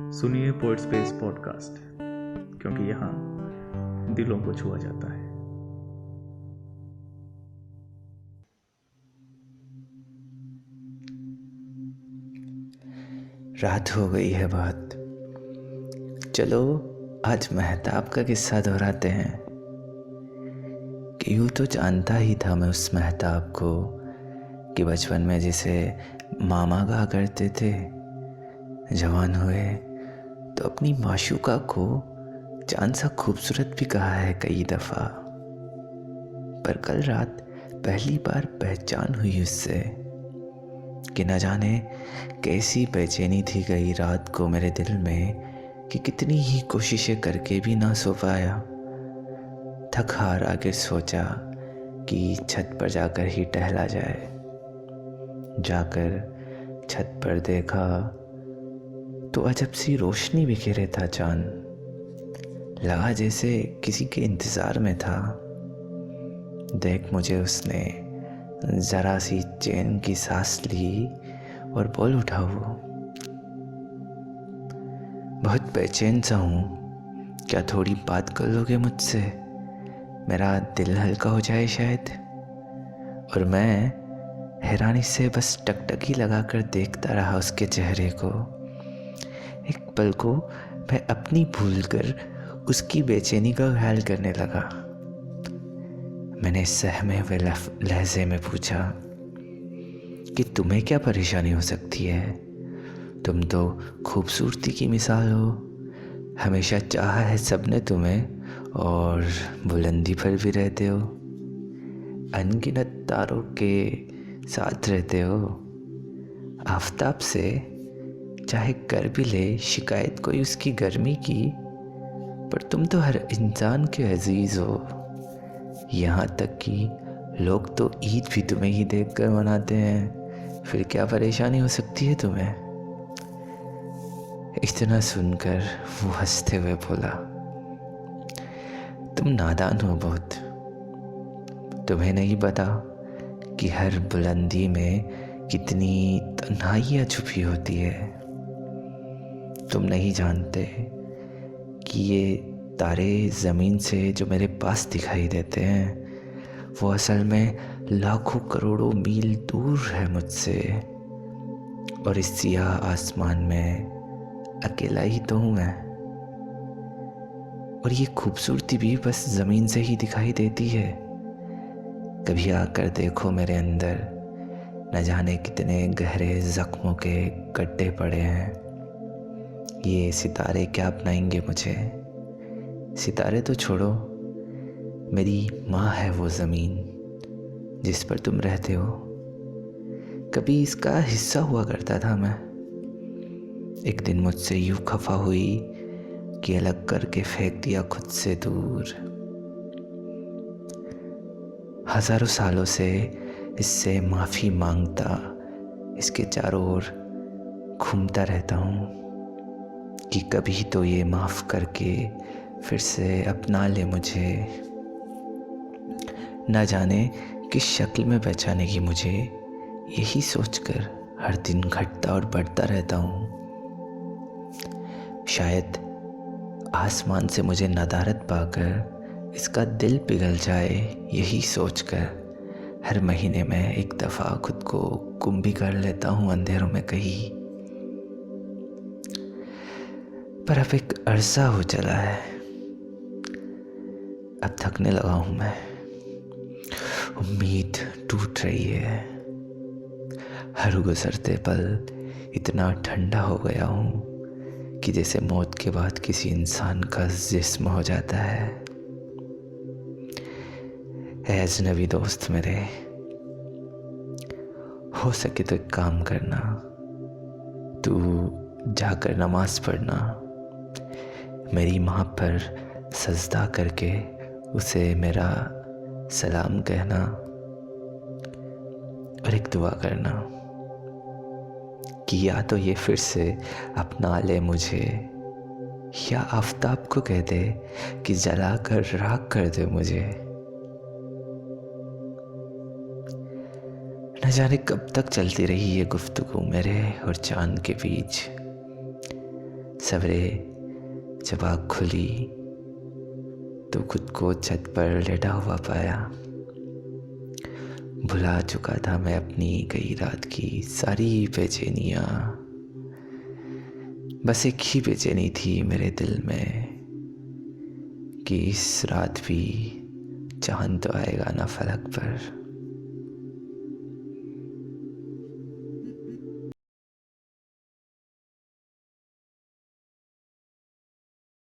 सुनिए poet space podcast, क्योंकि यहाँ दिलों को छुआ जाता है। रात हो गई है बहुत। चलो आज मेहताब का किस्सा दोहराते हैं कि यूँ तो जानता ही था मैं उस मेहताब को कि बचपन में जिसे मामा कहा करते थे, जवान हुए तो अपनी माशूका को चांद सा खूबसूरत भी कहा है कई दफ़ा। पर कल रात पहली बार पहचान हुई उससे कि न जाने कैसी बेचैनी थी गई रात को मेरे दिल में कि कितनी ही कोशिशें करके भी ना सो पाया। थक हार आके सोचा कि छत पर जाकर ही टहला जाए। जाकर छत पर देखा तो अजब सी रोशनी बिखेरे था चांद। लगा जैसे किसी के इंतज़ार में था। देख मुझे उसने ज़रा सी चैन की सांस ली और बोल उठा वो, बहुत बेचैन सा हूँ, क्या थोड़ी बात कर लोगे मुझसे? मेरा दिल हल्का हो जाए शायद। और मैं हैरानी से बस टकटकी लगाकर देखता रहा उसके चेहरे को। एक पल को मैं अपनी भूलकर उसकी बेचैनी का ख्याल करने लगा। मैंने सहमे हुए लहजे में पूछा कि तुम्हें क्या परेशानी हो सकती है? तुम तो खूबसूरती की मिसाल हो। हमेशा चाहा है सबने तुम्हें और बुलंदी पर भी रहते हो। अनगिनत तारों के साथ रहते हो। आफताब से चाहे कर भी ले शिकायत कोई उसकी गर्मी की, पर तुम तो हर इंसान के अजीज़ हो। यहाँ तक कि लोग तो ईद भी तुम्हें ही देखकर मनाते हैं। फिर क्या परेशानी हो सकती है तुम्हें? इतना सुनकर वो हंसते हुए बोला, तुम नादान हो बहुत। तुम्हें नहीं पता कि हर बुलंदी में कितनी तन्हाइयाँ छुपी होती है। तुम नहीं जानते कि ये तारे ज़मीन से जो मेरे पास दिखाई देते हैं वो असल में लाखों करोड़ों मील दूर है मुझसे। और इस सियाह आसमान में अकेला ही तो हूँ मैं। और ये खूबसूरती भी बस ज़मीन से ही दिखाई देती है। कभी आकर देखो मेरे अंदर, न जाने कितने गहरे ज़ख्मों के गड्ढे पड़े हैं। ये सितारे क्या अपनाएंगे मुझे? सितारे तो छोड़ो, मेरी माँ है वो ज़मीन जिस पर तुम रहते हो। कभी इसका हिस्सा हुआ करता था मैं। एक दिन मुझसे यूँ खफा हुई कि अलग करके फेंक दिया खुद से दूर। हज़ारों सालों से इससे माफ़ी मांगता इसके चारों ओर घूमता रहता हूँ कि कभी तो ये माफ़ करके फिर से अपना ले मुझे। न जाने किस शक्ल में पहचानेगी मुझे, यही सोचकर हर दिन घटता और बढ़ता रहता हूँ। शायद आसमान से मुझे नदारत पाकर इसका दिल पिघल जाए, यही सोचकर हर महीने में एक दफ़ा खुद को गुम भी कर लेता हूँ अंधेरों में कहीं। पर अब एक अरसा हो चला है, अब थकने लगा हूँ मैं। उम्मीद टूट रही है। हर गुजरते पल इतना ठंडा हो गया हूँ कि जैसे मौत के बाद किसी इंसान का जिस्म हो जाता है। ऐ अजनबी दोस्त मेरे, हो सके तो एक काम करना, तू जाकर नमाज पढ़ना। मेरी माँ पर सजदा करके उसे मेरा सलाम कहना और एक दुआ करना कि या तो ये फिर से अपना ले मुझे, या आफताब को कह दे कि जला कर राख कर दे मुझे। न जाने कब तक चलती रही ये गुफ्तगू मेरे और चांद के बीच। सवेरे जब आँख खुली तो खुद को छत पर लेटा हुआ पाया। भुला चुका था मैं अपनी कई रात की सारी बेचैनियाँ। बस एक ही बेचैनी थी मेरे दिल में कि इस रात भी चांद तो आएगा ना फलक पर।